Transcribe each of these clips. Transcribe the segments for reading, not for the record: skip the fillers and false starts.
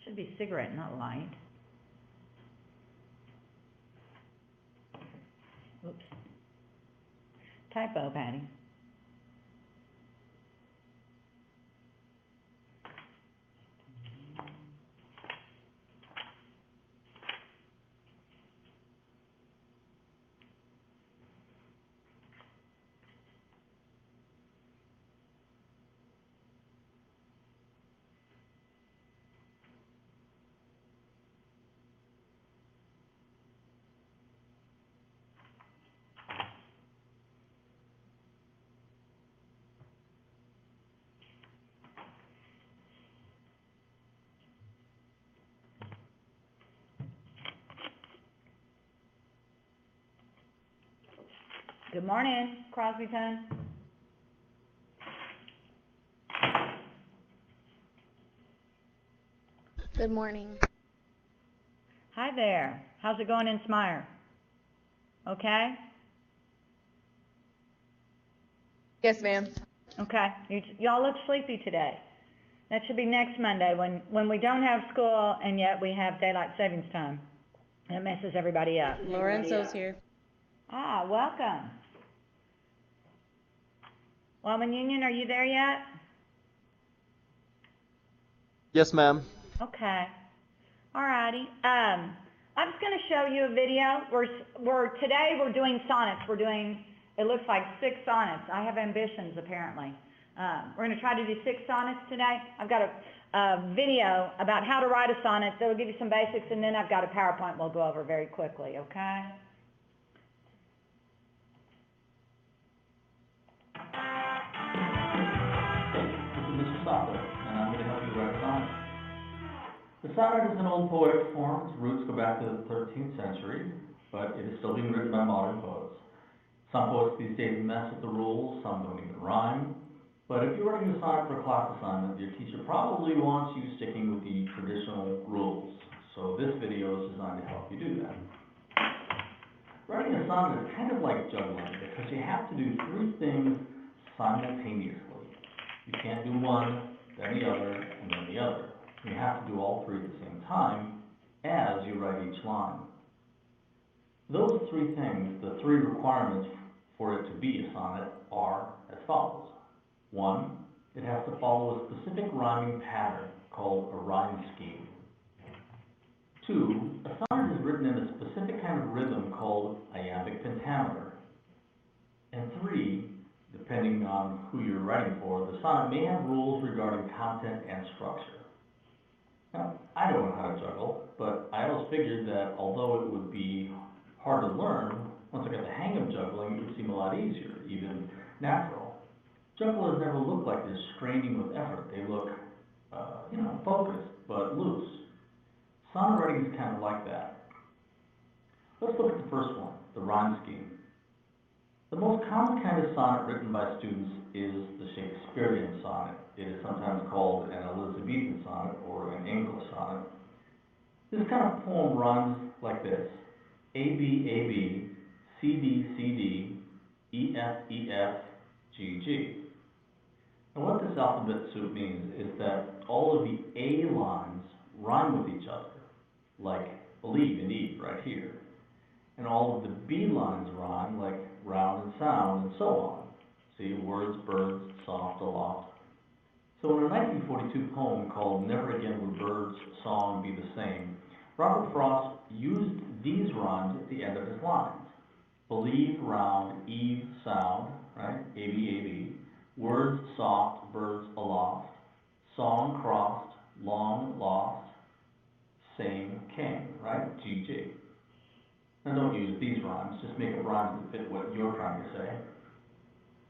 Should be cigarette, not light. Oops. Typo, Patty. Good morning, Crosbyton. Good morning. Hi there. How's it going in Smire? Okay? Yes, ma'am. Okay. Y'all look sleepy today. That should be next Monday when we don't have school and yet we have daylight savings time. And it messes everybody up. Lorenzo's here. Ah, welcome. Wellman Union, are you there yet? Yes, ma'am. Okay. Alrighty. I'm just going to show you a video. Today we're doing sonnets. We're doing, it looks like 6 sonnets. I have ambitions apparently. We're going to try to do 6 sonnets today. I've got a video about how to write a sonnet that will give you some basics, and then I've got a PowerPoint we'll go over very quickly, okay? And I'm going to help you write a sonnet. The sonnet is an old poetic form. Its roots go back to the 13th century, but it is still being written by modern poets. Some poets these days mess with the rules, some don't even rhyme. But if you're writing a sonnet for a class assignment, your teacher probably wants you sticking with the traditional rules. So this video is designed to help you do that. Writing a sonnet is kind of like juggling because you have to do 3 things simultaneously. You can't do one, then the other, and then the other. You have to do all 3 at the same time as you write each line. Those 3 things, the 3 requirements for it to be a sonnet are as follows. 1, it has to follow a specific rhyming pattern called a rhyme scheme. 2, a sonnet is written in a specific kind of rhythm called iambic pentameter. And 3, depending on who you're writing for, the sonnet may have rules regarding content and structure. Now, I don't know how to juggle, but I always figured that although it would be hard to learn, once I got the hang of juggling, it would seem a lot easier, even natural. Jugglers never look like they're straining with effort. They look, focused, but loose. Sonnet writing is kind of like that. Let's look at the first one, the rhyme scheme. The most common kind of sonnet written by students is the Shakespearean sonnet. It is sometimes called an Elizabethan sonnet or an English sonnet. This kind of poem runs like this: A, B, A, B, C, D, C, D, E, F, E, F, G, G. And what this alphabet soup means is that all of the A lines rhyme with each other, like believe and eat right here. And all of the B lines rhyme, like round and sound, and so on. See, words, birds, soft, aloft. So in a 1942 poem called Never Again Would Birds' Song Be the Same, Robert Frost used these rhymes at the end of his lines. Believe, round, eve, sound, right, A-B, A-B. Words, soft, birds, aloft. Song, crossed, long, lost. Same, came, right, G-G. Now don't use these rhymes, just make up rhymes that fit what you're trying to say.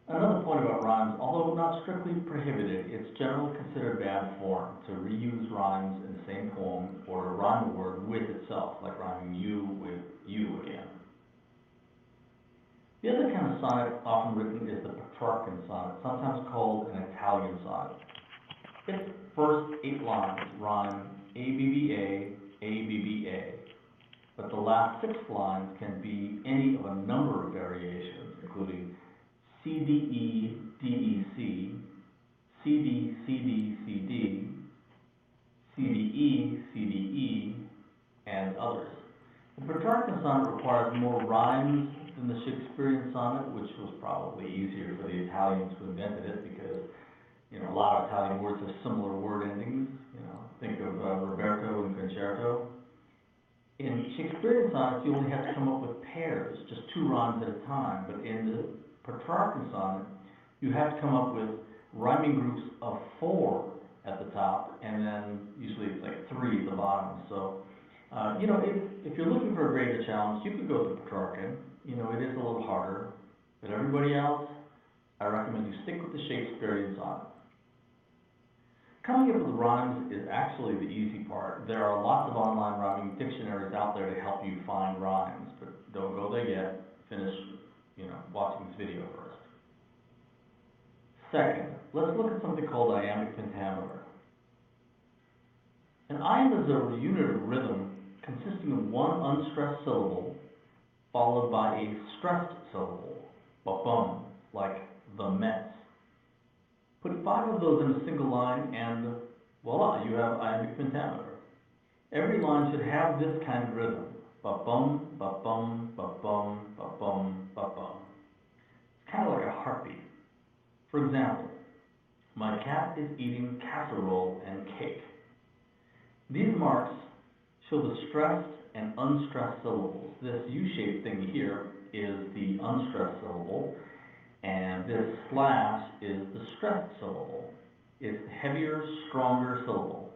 Another point about rhymes, although not strictly prohibited, it's generally considered bad form to reuse rhymes in the same poem or to rhyme a word with itself, like rhyming you with you again. The other kind of sonnet often written is the Petrarchan sonnet, sometimes called an Italian sonnet. Its first 8 lines rhyme ABBA, ABBA, but the last 6 lines can be any of a number of variations, including CDE, DEC, CD, CD, CD, CDE, CDE, and others. The Petrarchan sonnet requires more rhymes than the Shakespearean sonnet, which was probably easier for the Italians who invented it because, a lot of Italian words have similar word endings. Think of Roberto and concerto. In Shakespearean sonnets, you only have to come up with pairs, just 2 rhymes at a time. But in the Petrarchan sonnet, you have to come up with rhyming groups of 4 at the top, and then usually it's like 3 at the bottom. So, if you're looking for a greater challenge, you could go to Petrarchan. It is a little harder. But everybody else, I recommend you stick with the Shakespearean sonnet. Coming up with rhymes is actually the easy part. There are lots of online rhyming dictionaries out there to help you find rhymes, but don't go there yet. Finish, watching this video first. Second, let's look at something called iambic pentameter. An iamb is a unit of rhythm consisting of one unstressed syllable followed by a stressed syllable, ba-bum, like the Mets. Put 5 of those in a single line and voila, you have iambic pentameter. Every line should have this kind of rhythm, ba-bum, ba-bum, ba-bum, ba-bum, ba-bum. It's kind of like a heartbeat. For example, my cat is eating casserole and cake. These marks show the stressed and unstressed syllables. This U-shaped thing here is the unstressed syllable, and this slash is the stressed syllable. It's the heavier, stronger syllable.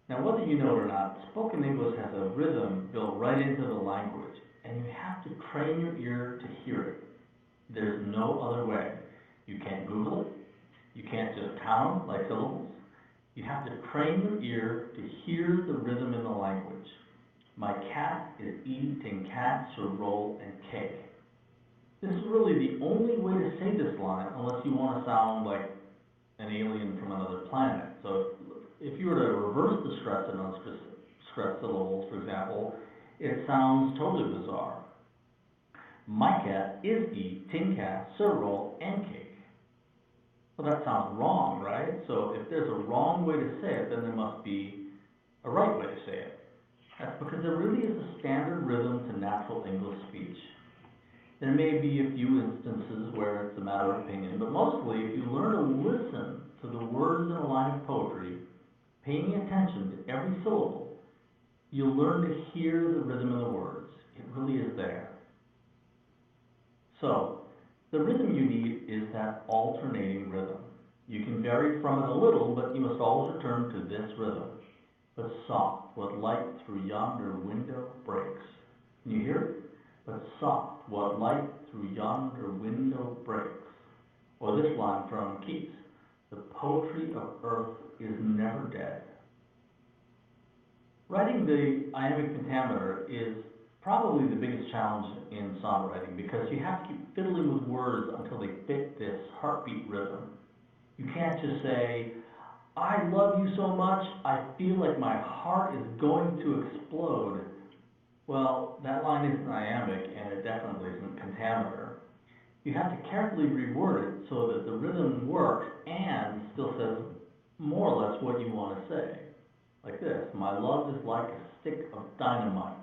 Now, whether you know it or not, spoken English has a rhythm built right into the language, and you have to train your ear to hear it. There's no other way. You can't Google it. You can't just count like syllables. You have to train your ear to hear the rhythm in the language. My cat is eating casserole and cake. This is really the only way to say this line unless you want to sound like an alien from another planet. So if you were to reverse the stressed and unstressed syllables, for example, it sounds totally bizarre. My cat is eating casserole and cake. Well, that sounds wrong, right? So if there's a wrong way to say it, then there must be a right way to say it. That's because there really is a standard rhythm to natural English speech. There may be a few instances where it's a matter of opinion, but mostly if you learn to listen to the words in a line of poetry, paying attention to every syllable, you'll learn to hear the rhythm of the words. It really is there. So, the rhythm you need is that alternating rhythm. You can vary from it a little, but you must always return to this rhythm. But soft, what light through yonder window breaks. Can you hear it? But soft, what light through yonder window breaks. Or this line from Keats, the poetry of earth is never dead. Writing the iambic pentameter is probably the biggest challenge in songwriting because you have to keep fiddling with words until they fit this heartbeat rhythm. You can't just say, I love you so much, I feel like my heart is going to explode. Well, that line isn't iambic, and it definitely isn't pentameter. You have to carefully reword it so that the rhythm works and still says more or less what you want to say. Like this, my love is like a stick of dynamite.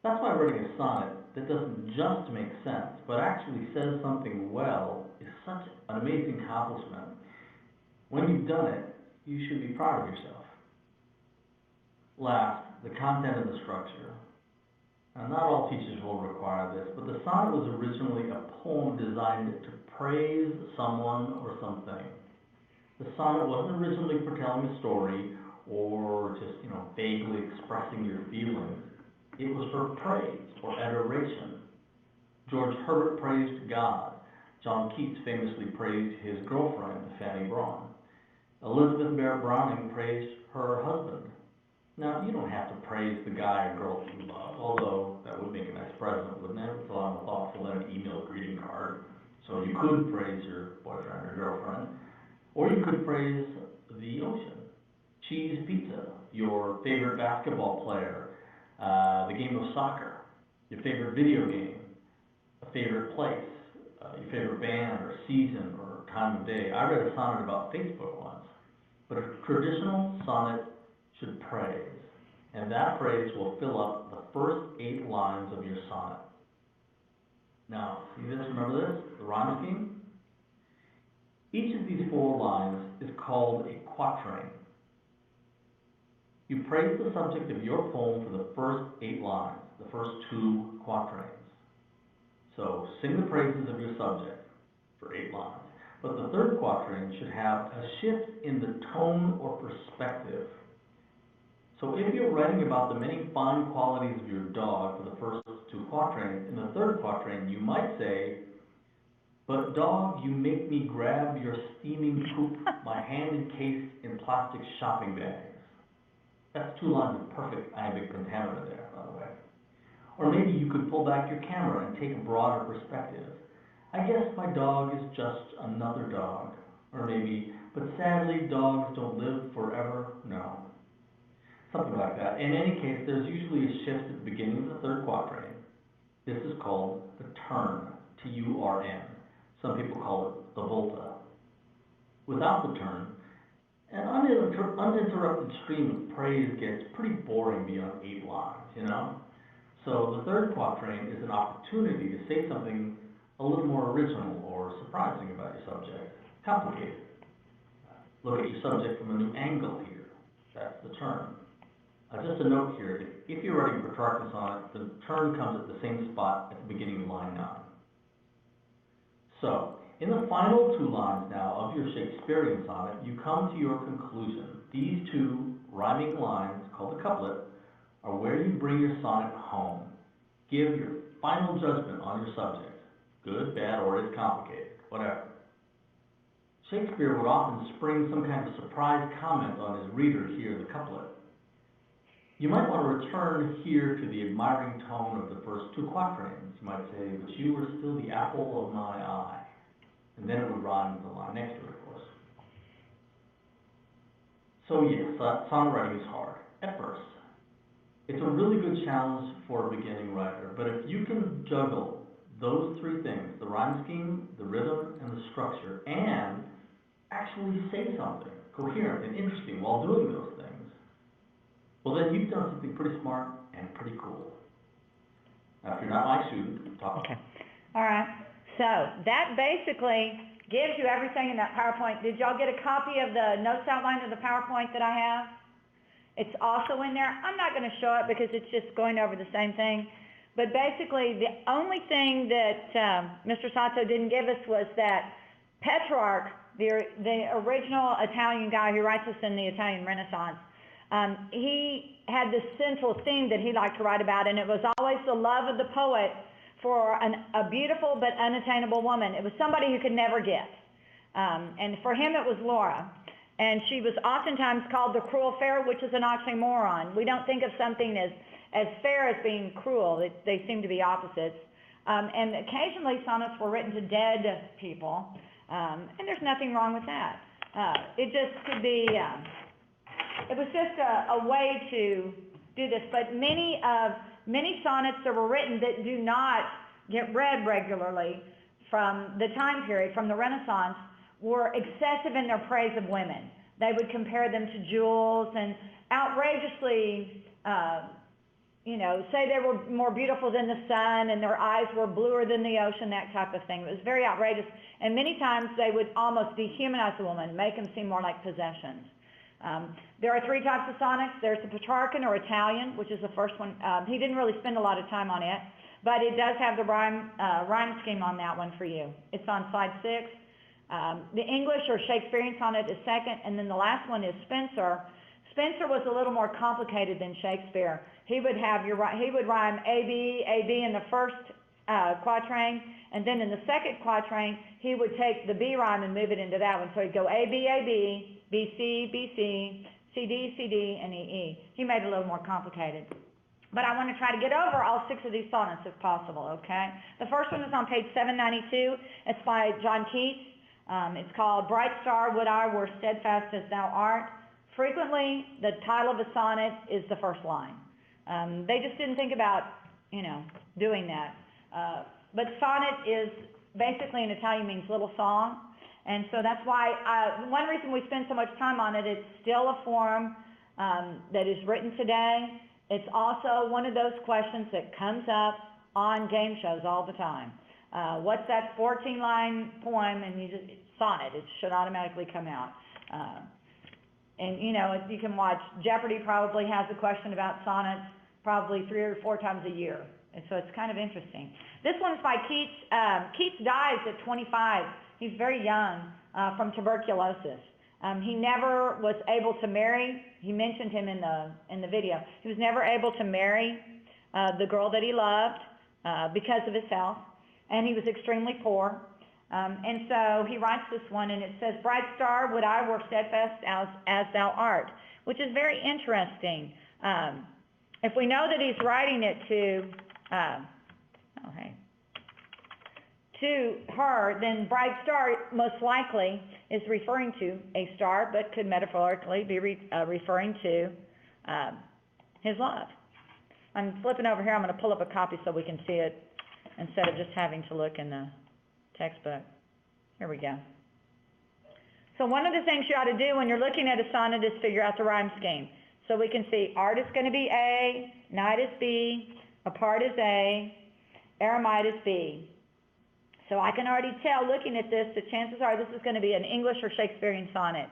That's why writing a sonnet that doesn't just make sense, but actually says something well, is such an amazing accomplishment. When you've done it, you should be proud of yourself. Last, the content and the structure. Now, not all teachers will require this, but the sonnet was originally a poem designed to praise someone or something. The sonnet wasn't originally for telling a story or just, vaguely expressing your feelings. It was for praise or adoration. George Herbert praised God. John Keats famously praised his girlfriend, Fanny Brawne. Elizabeth Barrett Browning praised her husband. Now, you don't have to praise the guy or girl that you love, although that would make a nice present, wouldn't it? It's a lot more thoughtful than an email greeting card. So you could praise your boyfriend or girlfriend. Or you could praise the ocean, cheese pizza, your favorite basketball player, the game of soccer, your favorite video game, a favorite place, your favorite band or season or time of day. I read a sonnet about Facebook once, but a traditional sonnet should praise, and that praise will fill up the first 8 lines of your sonnet. Now, see this, remember this, the rhyme scheme? Each of these 4 lines is called a quatrain. You praise the subject of your poem for the first 8 lines, the first 2 quatrains. So, sing the praises of your subject for 8 lines. But the third quatrain should have a shift in the tone or perspective. So if you're writing about the many fine qualities of your dog for the first 2 quatrains, in the third quatrain you might say, "But dog, you make me grab your steaming poop, my hand encased in plastic shopping bags." That's 2 lines of perfect iambic pentameter there, by the way. Or maybe you could pull back your camera and take a broader perspective. "I guess my dog is just another dog." Or maybe, "But sadly, dogs don't live forever." No. Something like that. In any case, there's usually a shift at the beginning of the third quatrain. This is called the turn, T-U-R-N. Some people call it the volta. Without the turn, an uninterrupted stream of praise gets pretty boring beyond 8 lines, you know? So the third quatrain is an opportunity to say something a little more original or surprising about your subject. Complicated. Look at your subject from a new angle here. That's the turn. Just a note here, if you're writing Petrarchus on it, the turn comes at the same spot at the beginning of line 9. So, in the final 2 lines now of your Shakespearean sonnet, you come to your conclusion. These 2 rhyming lines, called the couplet, are where you bring your sonnet home. Give your final judgment on your subject. Good, bad, or it's complicated, whatever. Shakespeare would often spring some kind of surprise comment on his reader here in the couplet. You might want to return here to the admiring tone of the first 2 quatrains. You might say, "But you were still the apple of my eye." And then it would rhyme with the line next to it, of course. So yes, sonnet writing is hard, at first. It's a really good challenge for a beginning writer, but if you can juggle those 3 things, the rhyme scheme, the rhythm, and the structure, and actually say something coherent and interesting while doing those things, well then you've done something pretty smart and pretty cool. Now if you're not my student, talk. Okay. All right. So that basically gives you everything in that PowerPoint. Did y'all get a copy of the notes outline of the PowerPoint that I have? It's also in there. I'm not going to show it because it's just going over the same thing. But basically, the only thing that Mr. Sato didn't give us was that Petrarch, the original Italian guy who writes us in the Italian Renaissance, he had this central theme that he liked to write about, and it was always the love of the poet for a beautiful but unattainable woman. It was somebody who could never get. And for him, it was Laura. And she was oftentimes called the cruel fair, which is an oxymoron. We don't think of something as fair as being cruel. They seem to be opposites. And occasionally, sonnets were written to dead people. And there's nothing wrong with that. It just could be... it was just a way to do this, but many sonnets that were written that do not get read regularly from the time period, from the Renaissance, were excessive in their praise of women. They would compare them to jewels and outrageously, say they were more beautiful than the sun and their eyes were bluer than the ocean, that type of thing. It was very outrageous, and many times they would almost dehumanize the woman, make them seem more like possessions. There are 3 types of sonnets. There's the Petrarchan or Italian, which is the first one. He didn't really spend a lot of time on it, but it does have the rhyme scheme on that one for you. It's on slide 6. The English or Shakespearean sonnet is second, and then the last one is Spenser. Spenser was a little more complicated than Shakespeare. He would rhyme A-B in the first quatrain, and then in the second quatrain, he would take the B rhyme and move it into that one. So he'd go A-B, B-C, B-C, C-D, C-D, and E-E. He made it a little more complicated. But I want to try to get over all 6 of these sonnets if possible, okay? The first one is on page 792. It's by John Keats. It's called Bright Star Would I Were Steadfast as Thou Art. Frequently, the title of a sonnet is the first line. They just didn't think about, doing that. But sonnet is basically in Italian means little song. And so that's why, one reason we spend so much time on it, it's still a form that is written today. It's also one of those questions that comes up on game shows all the time. What's that 14-line poem? And sonnet, it should automatically come out. And you can watch, Jeopardy probably has a question about sonnets probably 3 or 4 times a year. And so it's kind of interesting. This one's by Keats. Keats dies at 25. He's very young from tuberculosis. He never was able to marry. He mentioned him in the video. He was never able to marry the girl that he loved because of his health, and he was extremely poor. And so he writes this one, and it says, "Bright star, would I were steadfast as thou art," which is very interesting. If we know that he's writing it to her, then bright star most likely is referring to a star, but could metaphorically be referring to his love. I'm flipping over here. I'm going to pull up a copy so we can see it instead of just having to look in the textbook. Here we go. So one of the things you ought to do when you're looking at a sonnet is figure out the rhyme scheme. So we can see art is going to be A, night is B, apart is A, eremite is B. So I can already tell, looking at this, that chances are this is going to be an English or Shakespearean sonnet.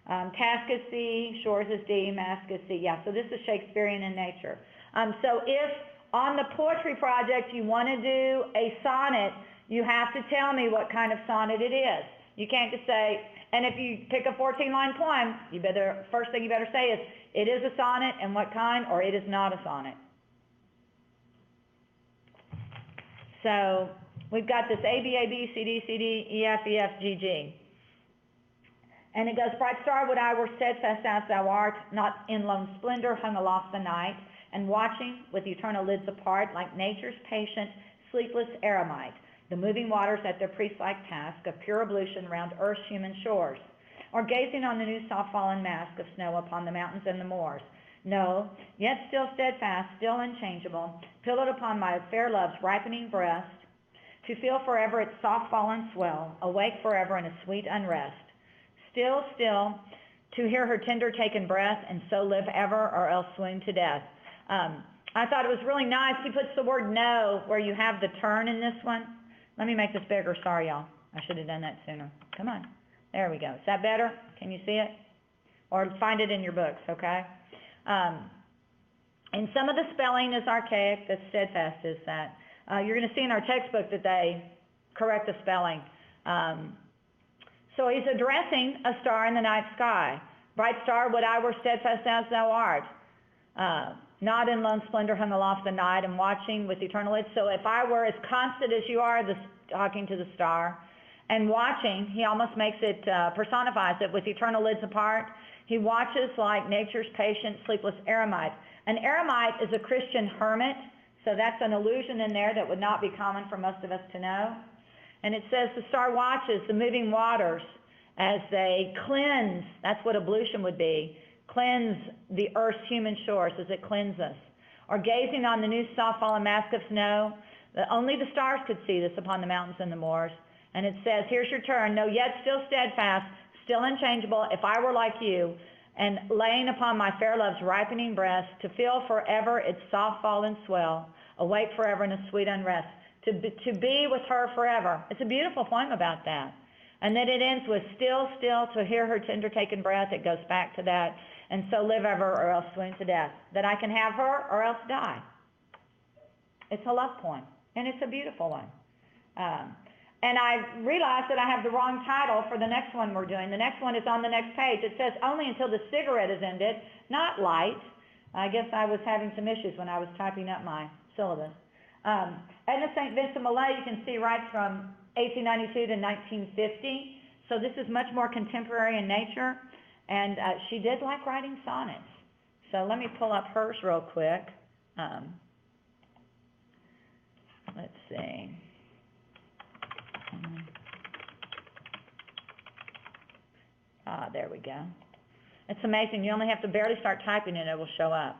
Task is C, shores is D, mask is C. Yeah, so this is Shakespearean in nature. So if on the poetry project you want to do a sonnet, you have to tell me what kind of sonnet it is. You can't just say, and if you pick a 14-line poem, first thing you better say is, it is a sonnet and what kind, or it is not a sonnet. So we've got this A, B, A, B, C, D, C, D, E, F, E, F, G, G. And it goes, bright star, would I were steadfast as thou art, not in lone splendor hung aloft the night, and watching with eternal lids apart, like nature's patient, sleepless eremite, the moving waters at their priest-like task of pure ablution round earth's human shores, or gazing on the new soft-fallen mask of snow upon the mountains and the moors. No, yet still steadfast, still unchangeable, pillowed upon my fair love's ripening breast, to feel forever its soft-fallen swell, awake forever in a sweet unrest. Still, still, to hear her tender taken breath, and so live ever, or else swoon to death. I thought it was really nice. He puts the word no where you have the turn in this one. Let me make this bigger. Sorry, y'all. I should have done that sooner. Come on. There we go. Is that better? Can you see it? Or find it in your books, okay? And some of the spelling is archaic. The steadfast is that. You're going to see in our textbook that they correct the spelling. So he's addressing a star in the night sky. Bright star, would I were steadfast as thou art. Not in lone splendor hung aloft the night, and watching with eternal lids. So if I were as constant as you are, talking to the star, and watching, he almost makes it, personifies it with eternal lids apart. He watches like nature's patient, sleepless eremite. An eremite is a Christian hermit, so that's an allusion in there that would not be common for most of us to know. And it says the star watches the moving waters as they cleanse, that's what ablution would be, cleanse the earth's human shores as it cleanses. Or gazing on the new soft fallen mask of snow, only the stars could see this upon the mountains and the moors. And it says, here's your turn, no, yet still steadfast, still unchangeable, if I were like you, and laying upon my fair love's ripening breast, to feel forever its soft fallen swell, awake forever in a sweet unrest, to be with her forever. It's a beautiful poem about that. And then it ends with still, still, to hear her tender taken breath. It goes back to that. And so live ever, or else swoon to death. That I can have her, or else die. It's a love poem, and it's a beautiful one. And I realized that I have the wrong title for the next one we're doing. The next one is on the next page. It says, only until the cigarette is ended, not light. I guess I was having some issues when I was typing up my syllabus. Edna St. Vincent Millay, you can see, writes from 1892 to 1950. So this is much more contemporary in nature. And she did like writing sonnets. So let me pull up hers real quick. Let's see. There we go. It's amazing. You only have to barely start typing and it will show up.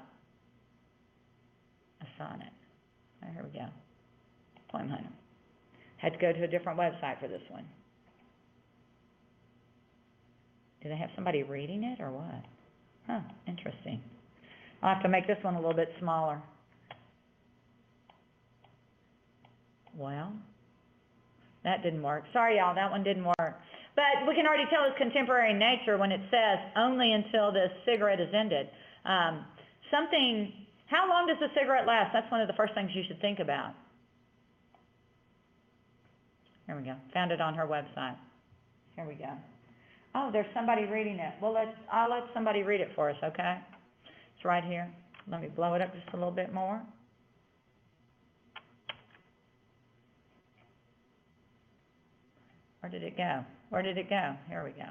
A sonnet. Oh, here we go. Poem Hunter. Had to go to a different website for this one. Do they have somebody reading it or what? Huh, interesting. I'll have to make this one a little bit smaller. Well, that didn't work. Sorry, y'all, that one didn't work. But we can already tell it's contemporary in nature when it says, only until this cigarette is ended. How long does a cigarette last? That's one of the first things you should think about. Here we go. Found it on her website. Here we go. Oh, there's somebody reading it. Well, I'll let somebody read it for us, okay? It's right here. Let me blow it up just a little bit more. Where did it go? Where did it go? Here we go.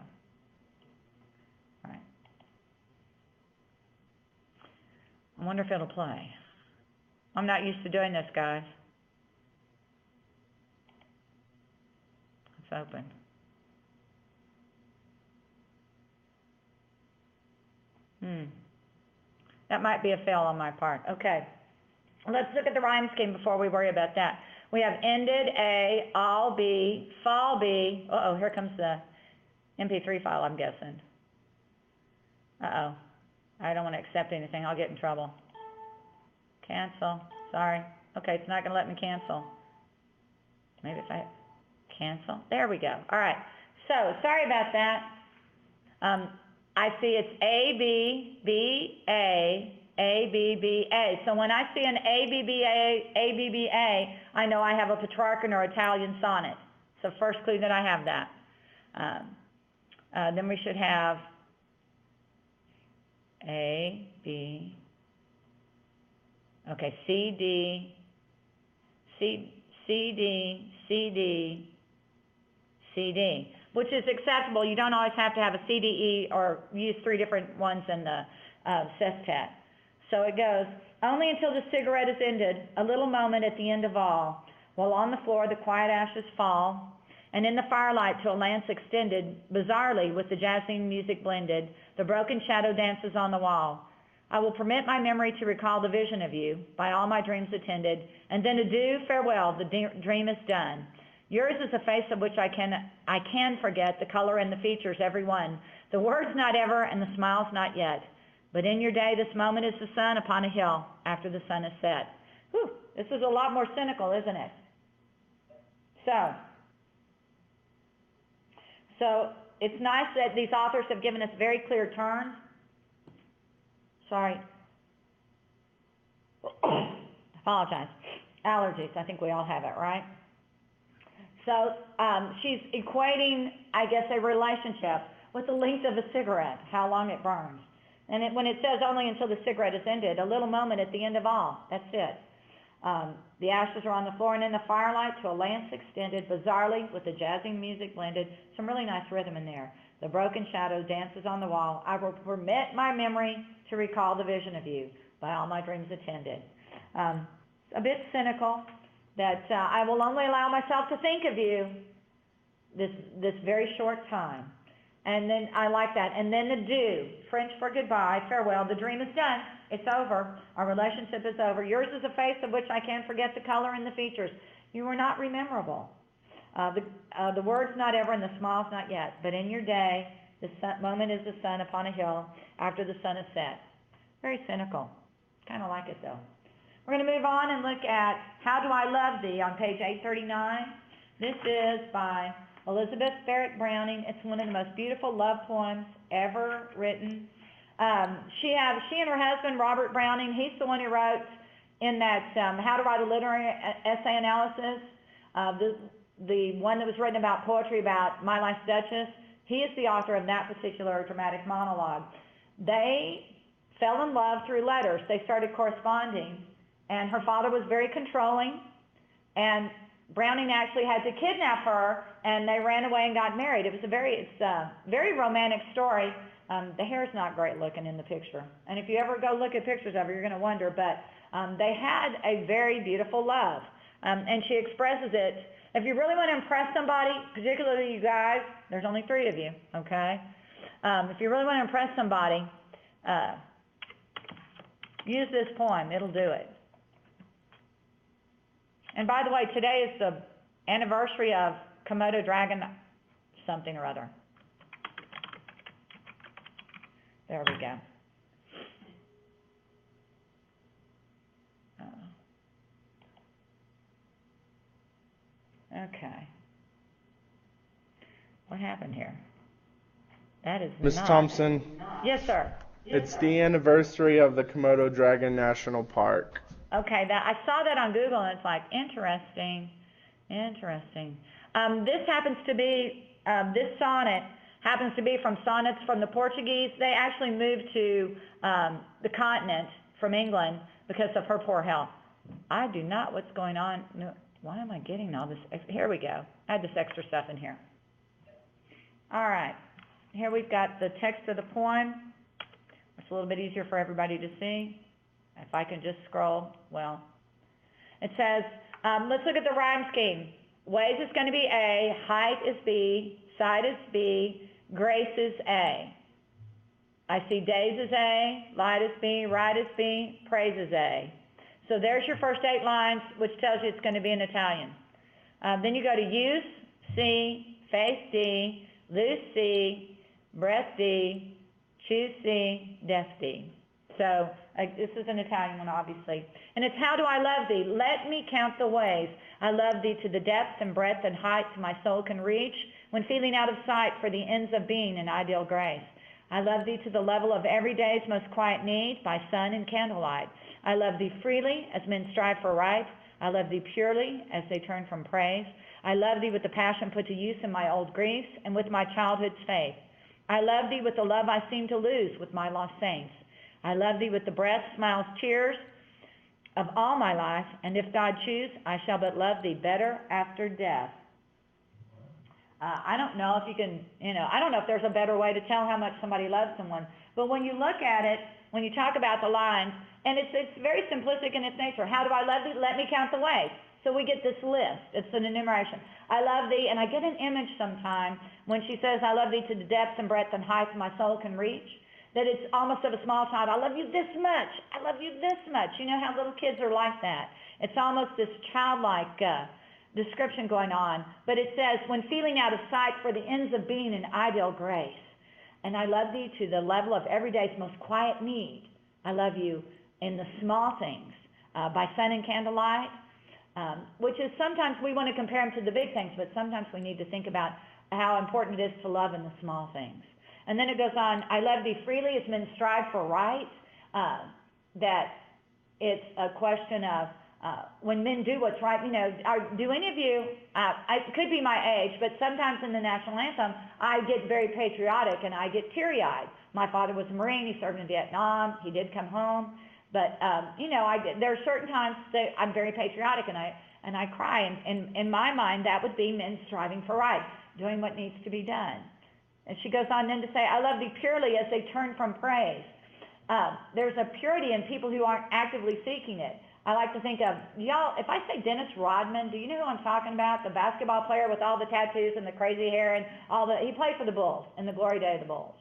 All right. I wonder if it'll play. I'm not used to doing this, guys. It's open. That might be a fail on my part. Okay. Let's look at the rhyme scheme before we worry about that. We have ended A, all B, fall B. Uh-oh, here comes the MP3 file, I'm guessing. Uh-oh. I don't want to accept anything. I'll get in trouble. Cancel. Sorry. Okay, it's not going to let me cancel. Maybe if I cancel. There we go. All right. So, sorry about that. I see it's A, B, B, A, B, B, A. So when I see an A, B, B, A, B, B, A, I know I have a Petrarchan or Italian sonnet. So first clue that I have that. Then we should have A, B, okay, C, D, C, D, C, D, C, D, which is acceptable. You don't always have to have a C, D, E, or use three different ones in the sestet. So it goes, only until the cigarette is ended, a little moment at the end of all, while on the floor the quiet ashes fall, and in the firelight to a lance extended, bizarrely with the jazzing music blended, the broken shadow dances on the wall. I will permit my memory to recall the vision of you, by all my dreams attended, and then adieu, farewell, the dream is done. Yours is a face of which I can forget the color and the features, every one, the words not ever and the smiles not yet. But in your day, this moment is the sun upon a hill after the sun is set. Whew, this is a lot more cynical, isn't it? So it's nice that these authors have given us very clear terms. Sorry. Apologize. Allergies. I think we all have it, right? So she's equating, I guess, a relationship with the length of a cigarette, how long it burns. And when it says only until the cigarette is ended, a little moment at the end of all, that's it. The ashes are on the floor, and in the firelight to a lance extended, bizarrely with the jazzing music blended, some really nice rhythm in there. The broken shadow dances on the wall. I will permit my memory to recall the vision of you, by all my dreams attended. A bit cynical, that I will only allow myself to think of you this very short time. And then I like that. And then adieu, French for goodbye, farewell. The dream is done. It's over. Our relationship is over. Yours is a face of which I can't forget the color and the features. You are not rememberable. The words not ever and the smiles not yet. But in your day, the moment is the sun upon a hill after the sun is set. Very cynical. Kind of like it though. We're going to move on and look at How Do I Love Thee on page 839. This is by Elizabeth Barrett Browning. It's one of the most beautiful love poems ever written. She and her husband, Robert Browning, he's the one who wrote in that How to Write a Literary Essay Analysis, the one that was written about poetry about My Life's Duchess. He is the author of that particular dramatic monologue. They fell in love through letters. They started corresponding, and her father was very controlling, and Browning actually had to kidnap her, and they ran away and got married. It's a very romantic story. The hair's not great looking in the picture, and if you ever go look at pictures of her, you're going to wonder. But they had a very beautiful love, and she expresses it. If you really want to impress somebody, particularly you guys, there's only 3 of you, okay? If you really want to impress somebody, use this poem. It'll do it. And by the way, today is the anniversary of Komodo dragon something or other. There we go. Okay. What happened here? That is Ms. not... Thompson, Yes, sir. it's the anniversary of the Komodo Dragon National Park. Okay, I saw that on Google, and it's like, interesting. This happens to be, this sonnet happens to be from sonnets from the Portuguese. They actually moved to the continent from England because of her poor health. I do not, what's going on? No, why am I getting all this? Here we go. I had this extra stuff in here. All right. Here we've got the text of the poem. It's a little bit easier for everybody to see. If I can just scroll, well. It says, let's look at the rhyme scheme. Ways is going to be A, height is B, side is B, grace is A. I see days is A, light is B, right is B, praise is A. So there's your first 8 lines, which tells you it's going to be in Italian. Then you go to use, C, face D, lose C, breath D, choose C, death D. So this is an Italian one, obviously. And it's how do I love thee? Let me count the ways. I love thee to the depths and breadth and heights my soul can reach, when feeling out of sight for the ends of being in ideal grace. I love thee to the level of every day's most quiet need, by sun and candlelight. I love thee freely as men strive for right. I love thee purely as they turn from praise. I love thee with the passion put to use in my old griefs and with my childhood's faith. I love thee with the love I seem to lose with my lost saints. I love thee with the breath, smiles, tears of all my life, and if God choose, I shall but love thee better after death. I don't know if you can, I don't know if there's a better way to tell how much somebody loves someone, but when you look at it, when you talk about the lines, and it's very simplistic in its nature. How do I love thee? Let me count the ways. So we get this list. It's an enumeration. I love thee, and I get an image sometime when she says, I love thee to the depths and breadth and heights my soul can reach, that it's almost of a small child. I love you this much. I love you this much. You know how little kids are like that. It's almost this childlike description going on. But it says, when feeling out of sight for the ends of being in ideal grace, and I love thee to the level of every day's most quiet need. I love you in the small things, by sun and candlelight, which is sometimes we want to compare them to the big things, but sometimes we need to think about how important it is to love in the small things. And then it goes on, I love thee freely as men strive for right, that it's a question of when men do what's right, do any of you, it could be my age, but sometimes in the national anthem, I get very patriotic and I get teary-eyed. My father was a Marine, he served in Vietnam, he did come home, but, there are certain times that I'm very patriotic and I cry, and in my mind, that would be men striving for right, doing what needs to be done. And she goes on then to say, I love thee purely as they turn from praise. There's a purity in people who aren't actively seeking it. I like to think of, y'all, if I say Dennis Rodman, do you know who I'm talking about? The basketball player with all the tattoos and the crazy hair and he played for the Bulls in the glory day of the Bulls.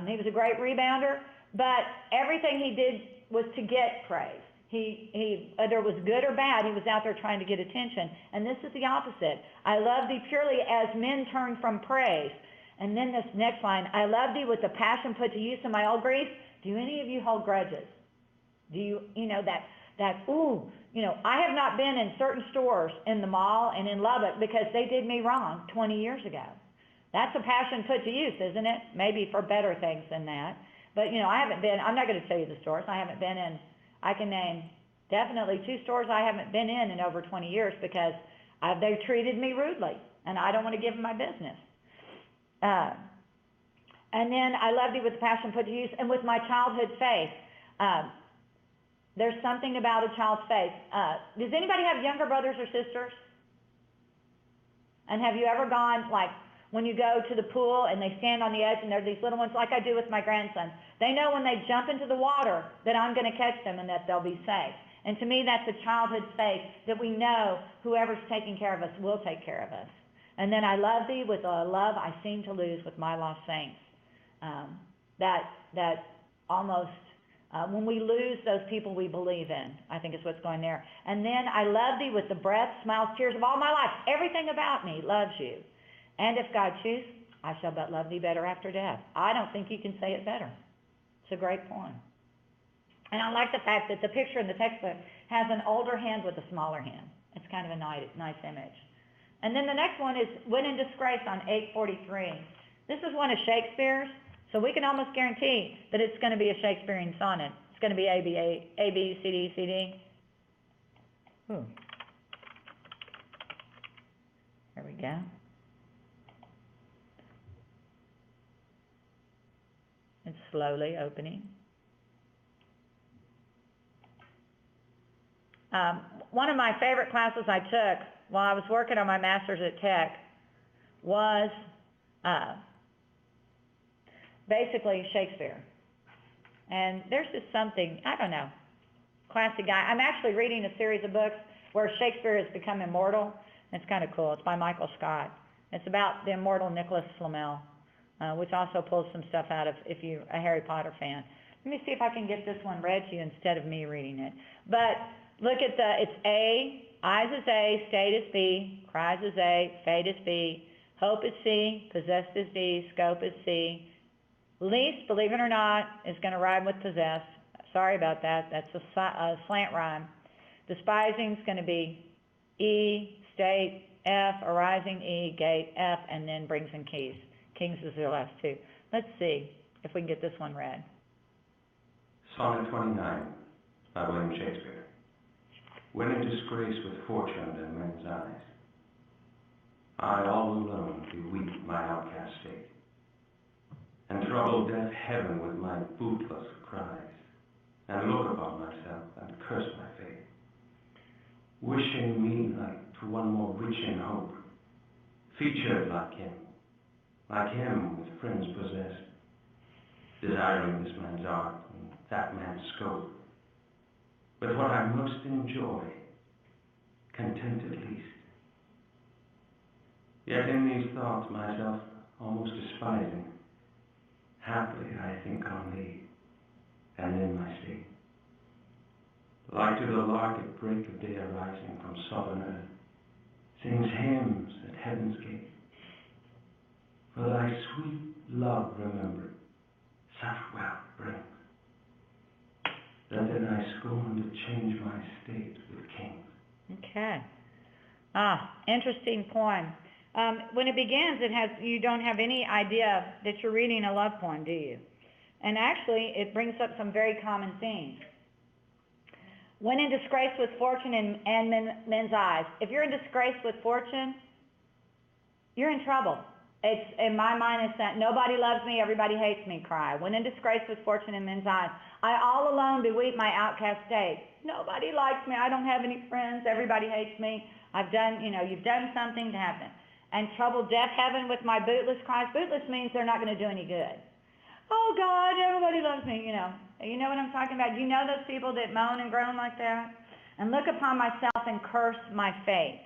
He was a great rebounder, but everything he did was to get praise. He whether it was good or bad, he was out there trying to get attention. And this is the opposite. I love thee purely as men turn from praise. And then this next line, I love thee with the passion put to use in my old grief. Do any of you hold grudges? Do you, I have not been in certain stores in the mall and in Lubbock because they did me wrong 20 years ago. That's a passion put to use, isn't it? Maybe for better things than that. But, I haven't been, I'm not going to tell you the stores. I haven't been in, I can name definitely 2 stores I haven't been in over 20 years because they treated me rudely and I don't want to give them my business. And then I love thee with the passion put to use and with my childhood faith. There's something about a child's faith. Does anybody have younger brothers or sisters? And have you ever gone, like, when you go to the pool and they stand on the edge and they're these little ones, like I do with my grandson. They know when they jump into the water that I'm going to catch them and that they'll be safe. And to me, that's a childhood faith that we know whoever's taking care of us will take care of us. And then I love thee with a love I seem to lose with my lost saints. that almost, when we lose those people we believe in, I think is what's going there. And then I love thee with the breath, smiles, tears of all my life. Everything about me loves you. And if God choose, I shall but love thee better after death. I don't think you can say it better. It's a great poem. And I like the fact that the picture in the textbook has an older hand with a smaller hand. It's kind of a nice image. And then the next one is When in Disgrace on 843. This is one of Shakespeare's, so we can almost guarantee that it's going to be a Shakespearean sonnet. It's going to be A, B, C, D, C, D. Ooh. There we go. It's slowly opening. One of my favorite classes I took while I was working on my master's at Tech was basically Shakespeare. And there's just something, I don't know, classy guy. I'm actually reading a series of books where Shakespeare has become immortal. It's kind of cool. It's by Michael Scott. It's about the immortal Nicholas Flamel, which also pulls some stuff out of, if you're a Harry Potter fan. Let me see if I can get this one read to you instead of me reading it. But look at it's A, eyes is A, state is B, cries is A, fate is B, hope is C, possessed is D, scope is C. Least, believe it or not, is going to rhyme with possessed. Sorry about that. That's a slant rhyme. Despising is going to be E, state, F, arising, E, gate, F, and then brings in keys. Kings is their last two. Let's see if we can get this one read. Sonnet 29 by William Shakespeare. When in disgrace with fortune and men's eyes, I all alone do weep my outcast state, and trouble deaf heaven with my bootless cries, and look upon myself and curse my fate, wishing me like to one more rich in hope, featured like him with friends possessed, desiring this man's art and that man's scope, but what I most enjoy, contented least. Yet in these thoughts myself almost despising, haply I think on thee, and in my state, like to the lark at break of day arising from southern earth, sings hymns at heaven's gate. For thy sweet love remembered, such wealth brings, that then I scorn to change my state with kings. Okay. Interesting poem. When it begins, you don't have any idea that you're reading a love poem, do you? And actually, it brings up some very common themes. When in disgrace with fortune and men's eyes. If you're in disgrace with fortune, you're in trouble. It's, in my mind, it's that nobody loves me, everybody hates me cry. When in disgrace with fortune in men's eyes. I all alone do weep my outcast state. Nobody likes me, I don't have any friends, everybody hates me. I've done, you've done something to happen. And trouble deaf heaven with my bootless cries. Bootless means they're not going to do any good. Oh God, everybody loves me, You know what I'm talking about? You know those people that moan and groan like that? And look upon myself and curse my fate.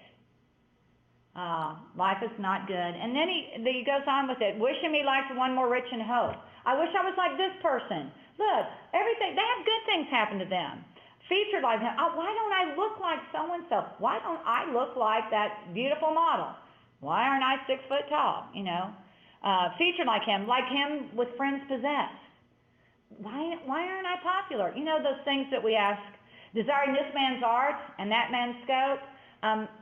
Life is not good. And then he goes on with it, wishing me life one more rich in hope. I wish I was like this person. Look, everything, they have good things happen to them. Featured like him. Why don't I look like so-and-so? Why don't I look like that beautiful model? Why aren't I 6 foot tall? Featured like him with friends possessed. Why aren't I popular? Those things that we ask, desiring this man's art and that man's scope.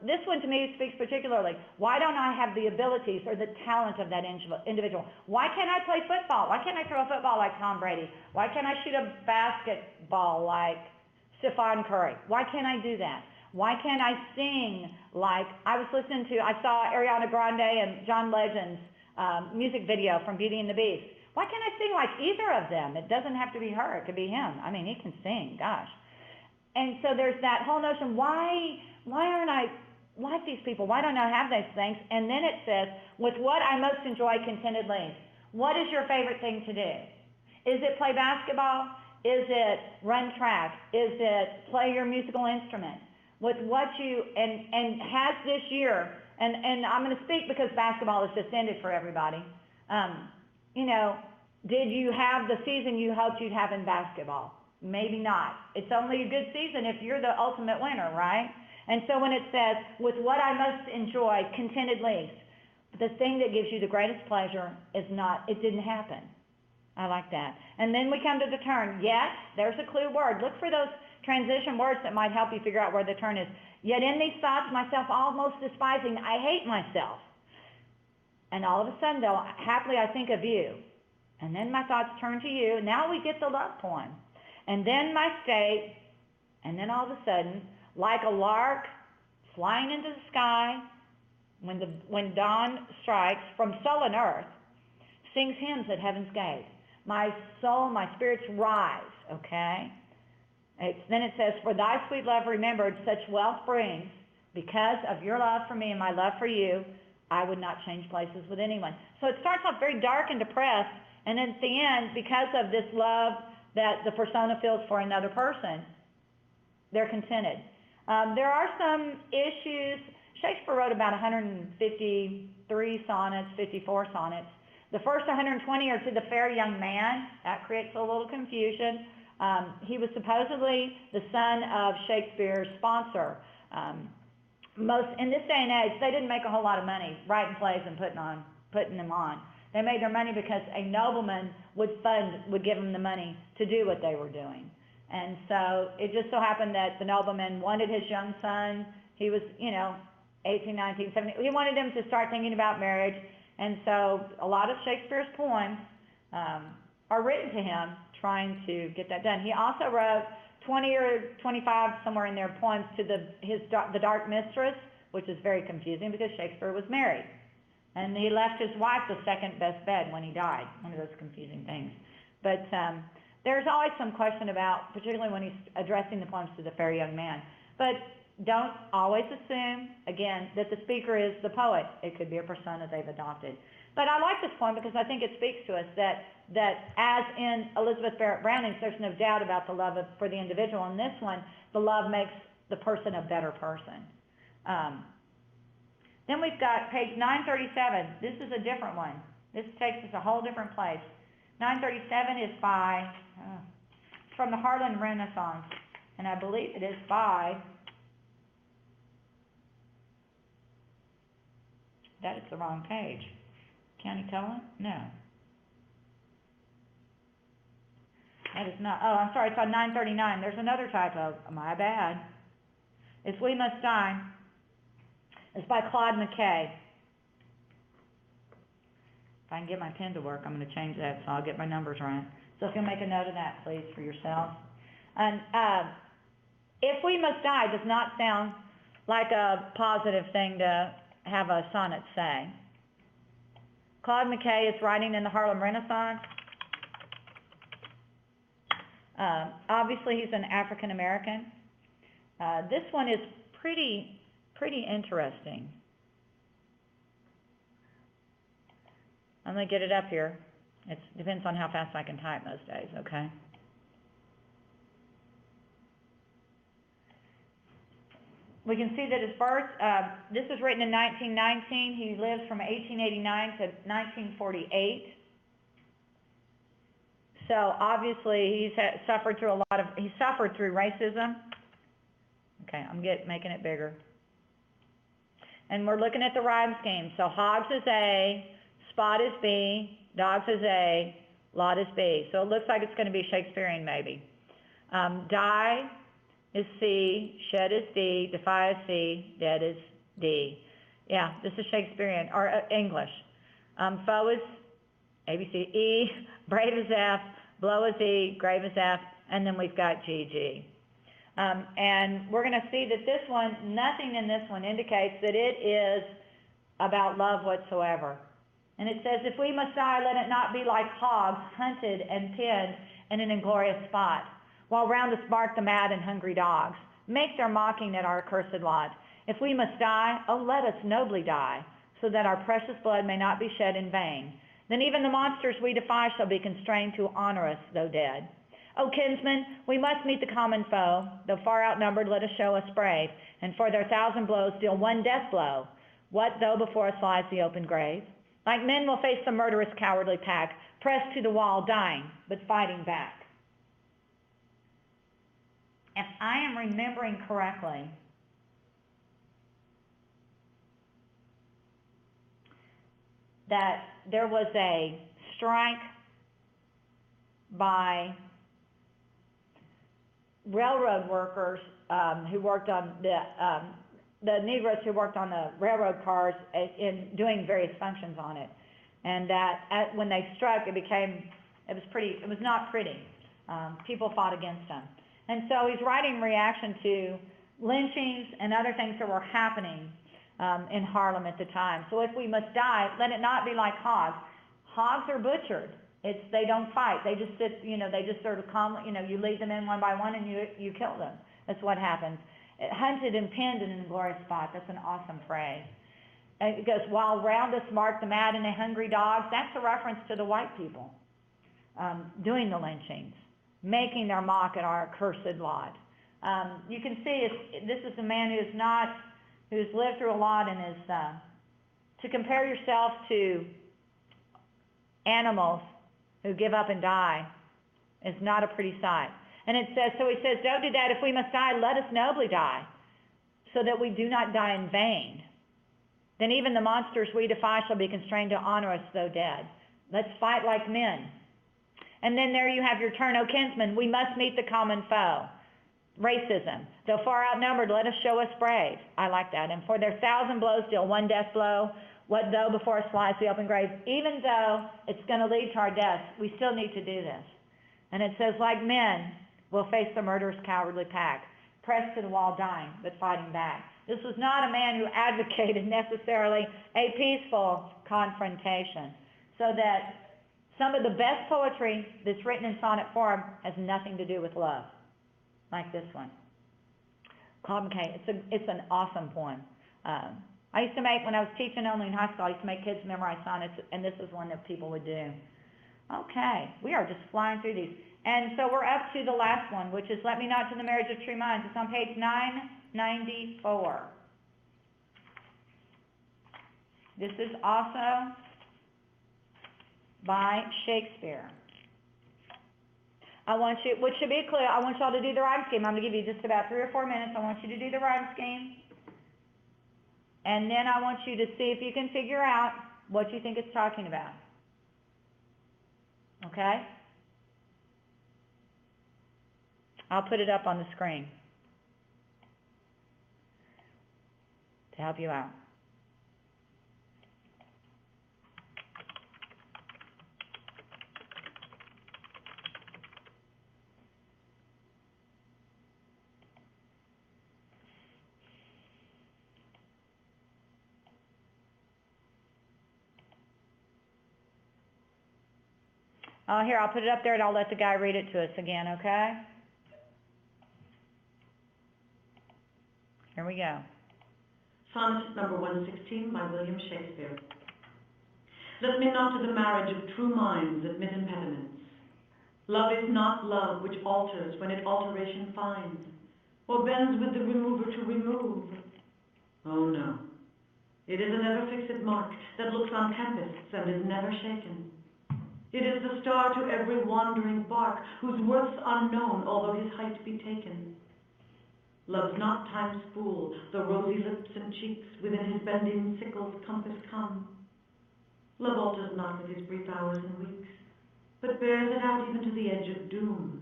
This one to me speaks particularly. Why don't I have the abilities or the talent of that individual? Why can't I play football? Why can't I throw a football like Tom Brady? Why can't I shoot a basketball like Stephen Curry? Why can't I do that? Why can't I sing like, I saw Ariana Grande and John Legend's music video from Beauty and the Beast. Why can't I sing like either of them? It doesn't have to be her, it could be him. I mean, he can sing, gosh. And so there's that whole notion, why aren't I like these people? Why don't I have those things? And then it says, with what I most enjoy contentedly. What is your favorite thing to do? Is it play basketball? Is it run track? Is it play your musical instrument? With what and has this year, and I'm going to speak because basketball has just ended for everybody. Did you have the season you hoped you'd have in basketball? Maybe not. It's only a good season if you're the ultimate winner, right? And so when it says, with what I most enjoy, contented least, the thing that gives you the greatest pleasure is not, it didn't happen. I like that. And then we come to the turn. Yet, there's a clue word. Look for those transition words that might help you figure out where the turn is. Yet in these thoughts, myself almost despising, I hate myself. And all of a sudden, though, happily I think of you. And then my thoughts turn to you. Now we get the love poem. And then my state, and then all of a sudden, like a lark flying into the sky, when dawn strikes from sullen earth, sings hymns at heaven's gate. My soul, my spirits rise, okay? Then it says, for thy sweet love remembered, such wealth brings, because of your love for me and my love for you, I would not change places with anyone. So it starts off very dark and depressed, and at the end, because of this love that the persona feels for another person, they're contented. There are some issues. Shakespeare wrote about 153 sonnets, 54 sonnets. The first 120 are to the fair young man. That creates a little confusion. He was supposedly the son of Shakespeare's sponsor. In this day and age, they didn't make a whole lot of money writing plays and putting them on. They made their money because a nobleman would give them the money to do what they were doing. And so it just so happened that the nobleman wanted his young son. He was, 18, 19, 17. He wanted him to start thinking about marriage. And so a lot of Shakespeare's poems are written to him trying to get that done. He also wrote 20 or 25, somewhere in there, poems to the Dark Mistress, which is very confusing because Shakespeare was married. And he left his wife the second best bed when he died. One of those confusing things. But there's always some question about, particularly when he's addressing the poems to the fair young man. But don't always assume, again, that the speaker is the poet. It could be a persona they've adopted. But I like this poem because I think it speaks to us that as in Elizabeth Barrett Browning's, there's no doubt about the love for the individual. In this one, the love makes the person a better person. Then we've got page 937. This is a different one. This takes us a whole different place. 937 is from the Harlan Renaissance, and I believe it is by, that is the wrong page. County Cullen? No. That is not, oh, I'm sorry, it's on 939. There's another typo. My bad. It's We Must Die. It's by Claude McKay. If I can get my pen to work, I'm going to change that so I'll get my numbers right. So if you'll make a note of that, please, for yourself. And If We Must Die does not sound like a positive thing to have a sonnet say. Claude McKay is writing in the Harlem Renaissance. Obviously, he's an African American. This one is pretty interesting. I'm going to get it up here. It depends on how fast I can type most days, okay? We can see that his birth, this was written in 1919. He lives from 1889 to 1948. So obviously he suffered through racism. Okay, I'm making it bigger. And we're looking at the rhyme scheme. So hogs is A, spot is B, dogs is A, lot is B. So it looks like it's going to be Shakespearean maybe. Die is C, shed is D, defy is C, dead is D. Yeah, this is Shakespearean, or English. Foe is ABC, E, brave is F, blow is E, grave is F, and then we've got GG. And we're going to see that this one, nothing in this one indicates that it is about love whatsoever. And it says, if we must die, let it not be like hogs hunted and pinned in an inglorious spot, while round us bark the mad and hungry dogs, make their mocking at our accursed lot. If we must die, oh, let us nobly die, so that our precious blood may not be shed in vain. Then even the monsters we defy shall be constrained to honor us, though dead. O kinsmen, we must meet the common foe. Though far outnumbered, let us show us brave, and for their 1,000 blows deal one death blow. What though before us lies the open grave? Like men will face the murderous, cowardly pack, pressed to the wall, dying, but fighting back. If I am remembering correctly, that there was a strike by railroad workers who worked on the Negroes who worked on the railroad cars in doing various functions on it, and that when they struck, it was not pretty. People fought against them, and so he's writing in reaction to lynchings and other things that were happening in Harlem at the time. So if we must die, let it not be like hogs. Hogs are butchered. They don't fight. They just sit, they just sort of calmly, you lead them in one by one and you kill them. That's what happens. Hunted and pinned in a glorious spot. That's an awesome phrase. It goes, while round us mark the mad and the hungry dogs. That's a reference to the white people doing the lynchings, making their mock at our accursed lot. You can see this is a man who's lived through a lot and is, to compare yourself to animals who give up and die is not a pretty sight. And it says, so he says, don't do that. If we must die, let us nobly die, so that we do not die in vain. Then even the monsters we defy shall be constrained to honor us though dead. Let's fight like men. And then there you have your turn, O kinsman, we must meet the common foe. Racism. Though far outnumbered, let us show us brave. I like that. And for their 1,000 blows deal one death blow. What though before us flies the open grave? Even though it's going to lead to our death, we still need to do this. And it says, like men, we'll face the murderous, cowardly pack, pressed to the wall, dying, but fighting back. This was not a man who advocated necessarily a peaceful confrontation. So that some of the best poetry that's written in sonnet form has nothing to do with love, like this one. It's an awesome poem. I used to make, when I was teaching only in high school, I used to make kids memorize sonnets, and this is one that people would do. Okay, we are just flying through these. And so we're up to the last one, which is Let Me Not to the Marriage of True Minds. It's on page 994. This is also by Shakespeare. Which should be clear, I want y'all to do the rhyme scheme. I'm going to give you just about 3 or 4 minutes. I want you to do the rhyme scheme. And then I want you to see if you can figure out what you think it's talking about. Okay? I'll put it up on the screen to help you out. Here, I'll put it up there and I'll let the guy read it to us again, okay? Here we go. Sonnet number 116 by William Shakespeare. Let me not to the marriage of true minds admit impediments. Love is not love which alters when it alteration finds, or bends with the remover to remove. Oh no, it is an ever-fixed mark that looks on tempests and is never shaken. It is the star to every wandering bark, whose worth's unknown, although his height be taken. Love's not time's fool, the rosy lips and cheeks within his bending sickle's compass come. Love alters not with his brief hours and weeks, but bears it out even to the edge of doom.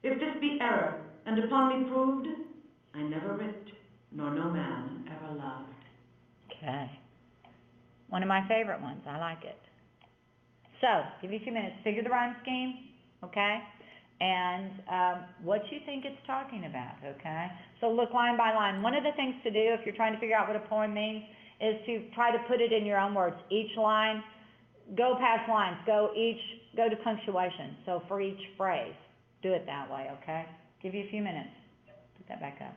If this be error, and upon me proved, I never writ, nor no man ever loved. Okay. One of my favorite ones. I like it. So, give you a few minutes. Figure the rhyme scheme, okay? And what you think it's talking about, okay? So look line by line. One of the things to do if you're trying to figure out what a poem means is to try to put it in your own words. Each line, go past lines, go to punctuation. So for each phrase, do it that way, okay? Give you a few minutes. Put that back up.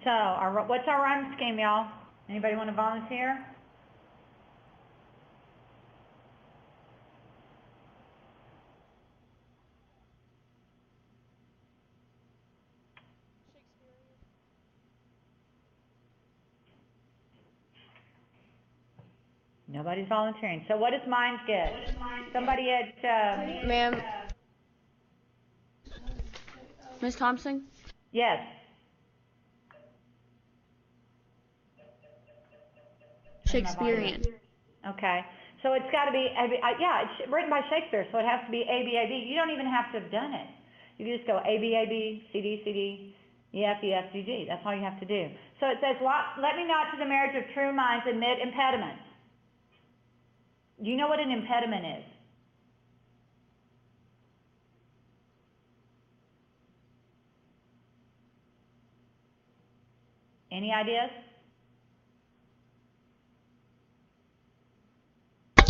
So, what's our rhyme scheme, y'all? Anybody want to volunteer? Nobody's volunteering. So what does mine get? Somebody at, Ma'am. Ms. Thompson? yes. Shakespearean. Okay. So it's got to be, yeah, it's written by Shakespeare, so it has to be A-B-A-B. You don't even have to have done it. You can just go A-B-A-B, C-D, C-D, E-F, E-F, G-G. That's all you have to do. So it says, let me not to the marriage of true minds admit impediments. Do you know what an impediment is? Any ideas?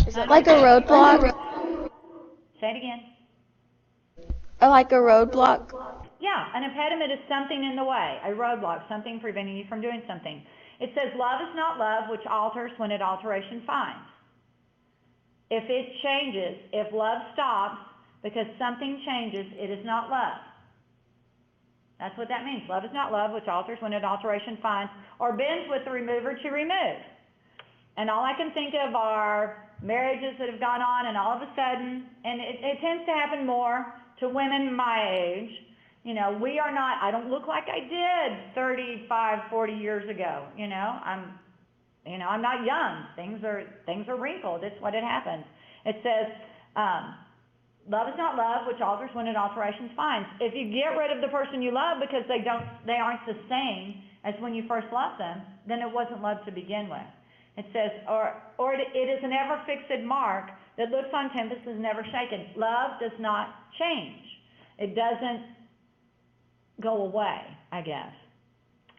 Is it like a roadblock? Say it again. Or like a roadblock? Yeah, an impediment is something in the way, a roadblock, something preventing you from doing something. It says, love is not love, which alters when it alteration finds. If it changes, if love stops because something changes, it is not love. That's what that means. Love is not love, which alters when it alteration finds, or bends with the remover to remove. And all I can think of are marriages that have gone on, and all of a sudden, and it tends to happen more to women my age. You know, we are not, I don't look like I did 35, 40 years ago. You know, I'm not young. Things are wrinkled. It's what it happens. It says, love is not love, which alters when it alterations finds. If you get rid of the person you love because they aren't the same as when you first loved them, then it wasn't love to begin with. It says, or it is an ever-fixed mark that looks on tempest is never shaken. Love does not change. It doesn't go away, I guess.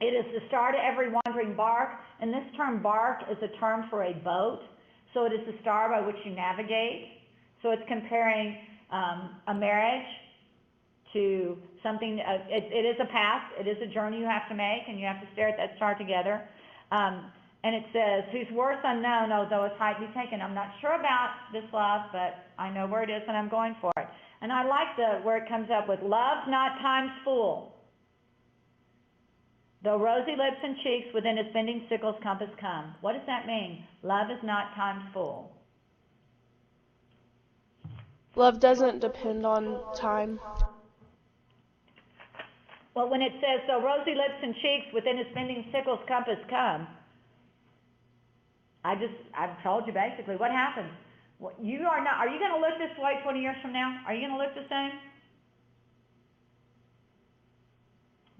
It is the star to every wandering bark, and this term bark is a term for a boat, so it is the star by which you navigate. So it's comparing a marriage to something, it is a path, it is a journey you have to make, and you have to stare at that star together. And it says, whose worth unknown, although its height be taken. I'm not sure about this love, but I know where it is and I'm going for it. And I like where it comes up with, love's not time's fool. Though rosy lips and cheeks within his bending sickle's compass come. What does that mean? Love is not time's fool. Love doesn't depend on time. Well, when it says, though rosy lips and cheeks within his bending sickle's compass come, I've told you basically what happens. Are you going to look this way 20 years from now? Are you going to look the same?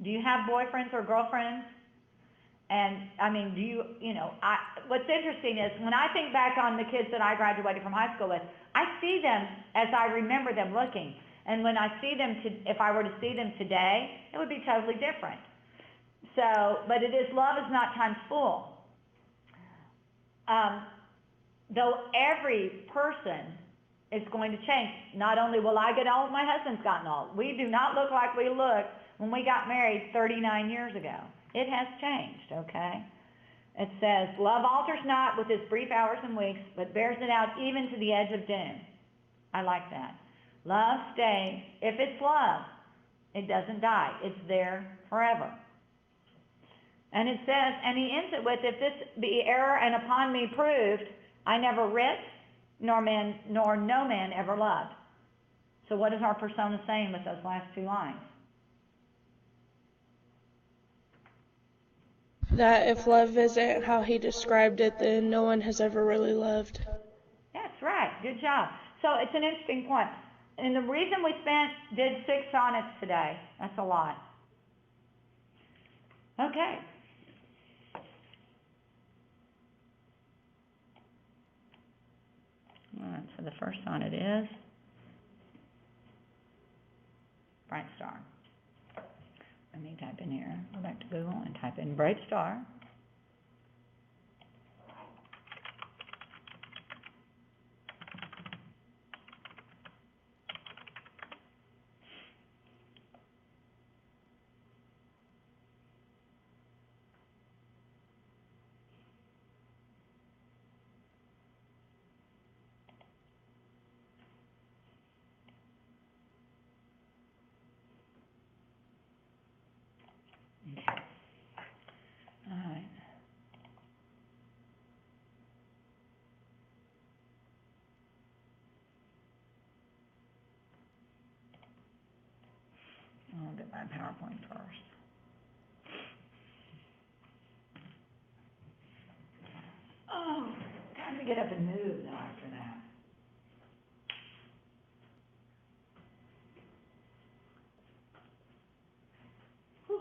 Do you have boyfriends or girlfriends? And, I mean, what's interesting is when I think back on the kids that I graduated from high school with, I see them as I remember them looking. And when I see them, if I were to see them today, it would be totally different. So, but it is, love is not time's fool. Though every person is going to change. Not only will I get old, my husband's gotten old. We do not look like we looked when we got married 39 years ago. It has changed, okay? It says, love alters not with its brief hours and weeks, but bears it out even to the edge of doom. I like that. Love stays. If it's love, it doesn't die. It's there forever. And it says, and he ends it with, if this be error and upon me proved, I never writ, nor no man ever loved. So what is our persona saying with those last two lines? That if love isn't how he described it, then no one has ever really loved. That's right. Good job. So it's an interesting point. And the reason we did 6 sonnets today, that's a lot. Okay. All right, so the first sonnet is Bright Star. Let me type in here, go back to Google and type in Bright Star. my PowerPoint first. Oh, time to get up and move now after that. Whew.